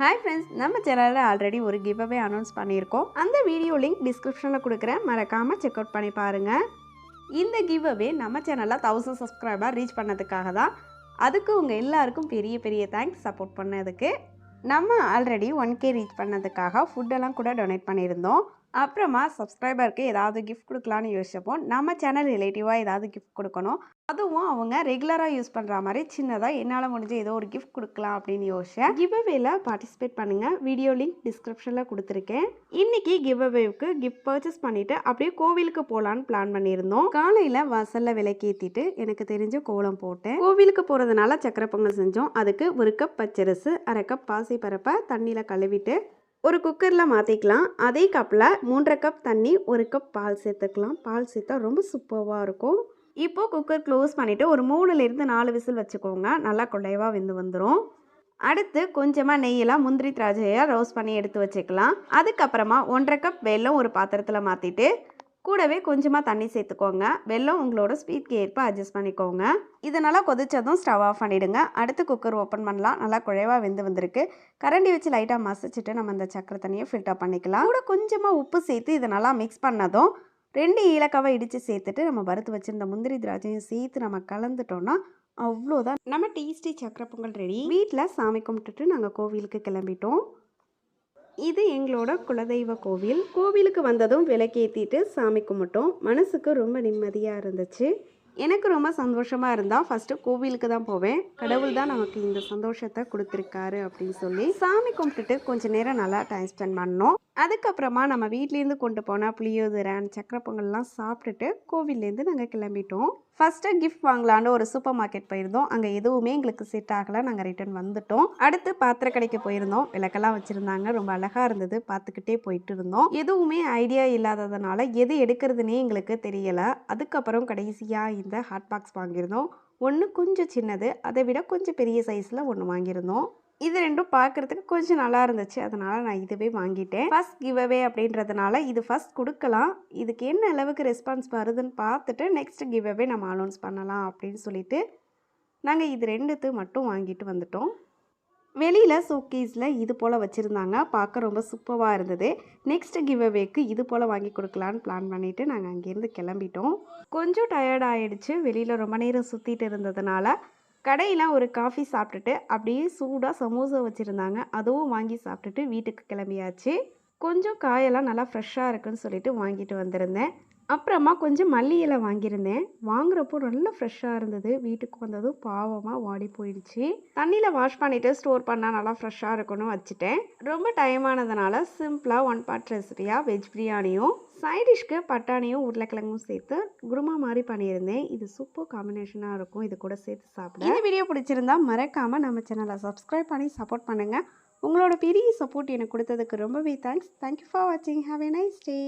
Hi friends, நம்ம சேனலில் already ஒரு கிவ் அவே அனௌன்ஸ் பண்ணியிருக்கோம். அந்த வீடியோ லிங்க் டிஸ்கிரிப்ஷனில் கொடுக்குறேன், மறக்காமல் செக் அவுட் பண்ணி பாருங்கள். இந்த கிவ் அவே நம்ம சேனலில் 1000 சப்ஸ்கிரைபர் ரீச் பண்ணதுக்காக தான். அதுக்கு உங்கள் எல்லாருக்கும் பெரிய பெரிய தேங்க்ஸ் சப்போர்ட் பண்ணதுக்கு. நம்ம ஆல்ரெடி 1K ரீச் பண்ணதுக்காக ஃபுட்டெல்லாம் கூட டொனேட் பண்ணியிருந்தோம். அப்புறமா சப்ஸ்கிரைபருக்கு ஏதாவது கிஃப்ட் கொடுக்கலான்னு யோசிச்சப்போம். நம்ம சேனல் ரிலேட்டிவாக ஏதாவது கிஃப்ட் கொடுக்கணும், அதுவும் அவங்க ரெகுலராக யூஸ் பண்ணுற மாதிரி சின்னதாக என்னால் முடிஞ்ச ஏதோ ஒரு கிஃப்ட் கொடுக்கலாம் அப்படின்னு யோசிச்சேன். கிவ் அவேல பார்ட்டிசிபேட் பண்ணுங்கள். வீடியோ லிங்க் டிஸ்கிரிப்ஷனில் கொடுத்துருக்கேன். இன்றைக்கி கிவ் அவேவுக்கு கிஃப்ட் பர்ச்சேஸ் பண்ணிவிட்டு அப்படியே கோவிலுக்கு போகலான்னு பிளான் பண்ணியிருந்தோம். காலையில் வாசலில் விளக்கேற்றிட்டு எனக்கு தெரிஞ்ச கோலம் போட்டேன். கோவிலுக்கு போகிறதுனால சக்கரை பொங்கல் செஞ்சோம். அதுக்கு 1 கப் பச்சரிசி, 1/2 கப் பாசிப்பருப்பை தண்ணியில் கழுவிட்டு ஒரு குக்கரில் மாற்றிக்கலாம். அதே கப்பில் 3/2 கப் தண்ணி, 1 கப் பால் சேர்த்துக்கலாம். பால் சேர்த்தா ரொம்ப சூப்பராக இருக்கும். இப்போது குக்கர் க்ளோஸ் பண்ணிவிட்டு ஒரு 3லேருந்து 4 விசில் வச்சுக்கோங்க. நல்லா குழைவாக வெந்து வந்துடும். அடுத்து கொஞ்சமாக நெய்யெல்லாம் முந்திரி திராட்சையாக ரோஸ்ட் பண்ணி எடுத்து வச்சுக்கலாம். அதுக்கப்புறமா 1/2 கப் வெல்லம் ஒரு பாத்திரத்தில் மாற்றிட்டு கூடவே கொஞ்சமாக தண்ணி சேர்த்துக்கோங்க. வெல்லம் உங்களோட ஸ்வீட்க்கு ஏற்ப அட்ஜஸ்ட் பண்ணிக்கோங்க. இது நல்லா கொதிச்சதும் ஸ்டவ் ஆஃப் பண்ணிவிடுங்க. அடுத்து குக்கர் ஓப்பன் பண்ணலாம். நல்லா குழைவாக வெந்து வந்திருக்கு. கரண்டி வச்சு லைட்டாக மசிச்சுட்டு நம்ம இந்த சக்கரை தண்ணியை ஃபில்டர் பண்ணிக்கலாம். கூட கொஞ்சமாக உப்பு சேர்த்து இதை நல்லா மிக்ஸ் பண்ணதும் 2 ஏலக்காவை இடித்து சேர்த்துட்டு நம்ம வறுத்து வச்சுருந்த முந்திரி திராட்சையும் சேர்த்து நம்ம கலந்துட்டோம்னா அவ்வளோதான், நம்ம டேஸ்டி சக்கரை பொங்கல் ரெடி. வீட்டில் சாமி கும்பிட்டுட்டு நாங்கள் கோவிலுக்கு கிளம்பிட்டோம். இது எங்களோட குலதெய்வ கோவில். கோவிலுக்கு வந்ததும் விளக்கேற்றிட்டு சாமி கும்பிட்டோம். மனசுக்கு ரொம்ப நிம்மதியாக இருந்துச்சு. எனக்கு ரொம்ப சந்தோஷமாக இருந்தால் ஃபஸ்ட்டு கோவிலுக்கு தான் போவேன். கடவுள் தான் நமக்கு இந்த சந்தோஷத்தை கொடுத்துருக்காரு அப்படின்னு சொல்லி சாமி கும்பிட்டுட்டு கொஞ்சம் நேரம் நல்லா டைம் ஸ்பெண்ட் பண்ணோம். அதுக்கப்புறமா நம்ம வீட்லேருந்து கொண்டு போனால் புளியோதரை, சக்கரை பொங்கல்லாம் சாப்பிட்டுட்டு கோவில்லேருந்து நாங்கள் கிளம்பிட்டோம். ஃபஸ்ட்டு கிஃப்ட் வாங்கலான்னு ஒரு சூப்பர் மார்க்கெட் போயிருந்தோம். அங்கே எதுவுமே எங்களுக்கு செட் ஆகலை. நாங்கள் ரிட்டர்ன் வந்துட்டோம். அடுத்து பாத்திர கடைக்கு போயிருந்தோம். விளக்கெல்லாம் வச்சுருந்தாங்க, ரொம்ப அழகாக இருந்தது. பார்த்துக்கிட்டே போயிட்டு இருந்தோம். எதுவுமே ஐடியா இல்லாததுனால எது எடுக்கிறதுனே எங்களுக்கு தெரியலை. அதுக்கப்புறம் கடைசியாக இந்த ஹாட் பாக்ஸ் வாங்கியிருந்தோம். ஒன்று கொஞ்சம் சின்னது, அதை விட கொஞ்சம் பெரிய சைஸில் ஒன்று வாங்கியிருந்தோம். இது ரெண்டும் பார்க்குறதுக்கு கொஞ்சம் நல்லா இருந்துச்சு, அதனால் நான் இதுவே வாங்கிட்டேன். ஃபஸ்ட் கிவ் அவே அப்படின்றதுனால இது ஃபஸ்ட் கொடுக்கலாம். இதுக்கு என்ன அளவுக்கு ரெஸ்பான்ஸ் வருதுன்னு பார்த்துட்டு நெக்ஸ்ட் கிவ் அவே நம்ம அனௌன்ஸ் பண்ணலாம் அப்படின்னு சொல்லிட்டு நாங்கள் இது 2 மட்டும் வாங்கிட்டு வந்துட்டோம். வெளியில் ஷோகேஸில் இது போல் வச்சுருந்தாங்க. பார்க்க ரொம்ப சூப்பராக இருந்தது. நெக்ஸ்ட் கிவ் அவேக்கு இது போல் வாங்கி கொடுக்கலான்னு பிளான் பண்ணிவிட்டு நாங்கள் அங்கேருந்து கிளம்பிட்டோம். கொஞ்சம் டயர்ட் ஆகிடுச்சு. வெளியில் ரொம்ப நேரம் சுற்றிட்டு இருந்ததுனால கடையில் ஒரு காஃபி சாப்பிட்டுட்டு அப்படியே சூடாக சமோசா வச்சுருந்தாங்க, அதுவும் வாங்கி சாப்பிட்டுட்டு வீட்டுக்கு கிளம்பியாச்சு. கொஞ்சம் காயெல்லாம் நல்லா ஃப்ரெஷ்ஷாக இருக்குன்னு சொல்லிட்டு வாங்கிட்டு வந்திருந்தேன். அப்புறமா கொஞ்சம் மல்லி இலை வாங்கியிருந்தேன். வாங்குறப்போ நல்லா ஃப்ரெஷ்ஷாக இருந்தது. வீட்டுக்கு வந்ததும் பாவமாக வாடி போயிடுச்சு. தண்ணியில் வாஷ் பண்ணிவிட்டு ஸ்டோர் பண்ணால் நல்லா ஃப்ரெஷ்ஷாக இருக்குன்னு வச்சுட்டேன். ரொம்ப டைம் ஆனதுனால சிம்பிளாக 1 பார்ட் ரெசிபியாக வெஜ் பிரியாணியும் சைடிஷ்க்கு பட்டாணியும் உருளைக்கிழங்கும் சேர்த்து குருமா மாதிரி பண்ணியிருந்தேன். இது சூப்பர் காம்பினேஷனாக இருக்கும், இது கூட சேர்த்து சாப்பிட. இந்த வீடியோ பிடிச்சிருந்தா மறக்காமல் நம்ம சேனலை சப்ஸ்கிரைப் பண்ணி சப்போர்ட் பண்ணுங்கள். உங்களோட பெரிய சப்போர்ட் எனக்கு கொடுத்ததுக்கு ரொம்பவே தேங்க்ஸ். தேங்க்யூ ஃபார் வாட்சிங். Have a nice day.